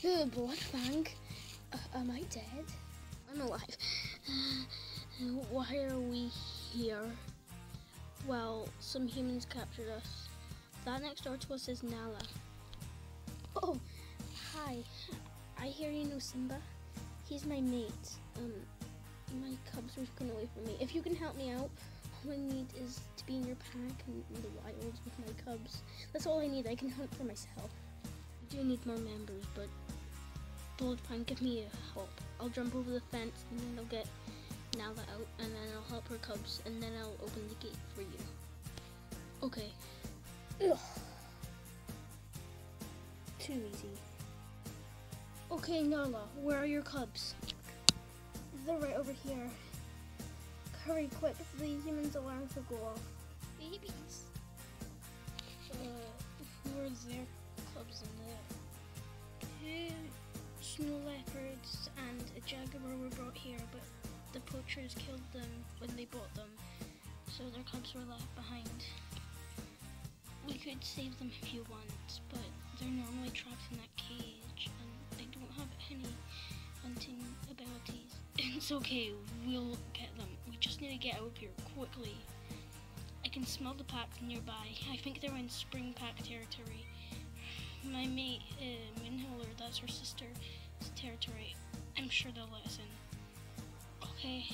Bloodfang, am I dead? I'm alive. Why are we here? Well, some humans captured us. That next door to us is Nala. Oh, hi. I hear you know Simba. He's my mate. My cubs were taken away from me. If you can help me out, all I need is to be in your pack and in the wilds with my cubs. That's all I need. I can hunt for myself. I do need more members, but Bloodfang, give me a help. I'll jump over the fence and then I'll get Nala out, and then I'll help her cubs, and then I'll open the gate for you. Okay. Ugh. Too easy. Okay, Nala, where are your cubs? They're right over here. Hurry quick, the humans' alarms will go off. Babies. Who are their cubs in there? Two snow leopards and a jaguar were brought here, but the poachers killed them when they bought them, so their cubs were left behind. We could save them if you want, but they're normally trapped in that cage, and they don't have any hunting abilities. It's okay, we'll get them. We just need to get out of here quickly. I can smell the packs nearby. I think they're in spring pack territory. My mate, Minhiller, that's her sister's territory. I'm sure they'll let us in. Okay.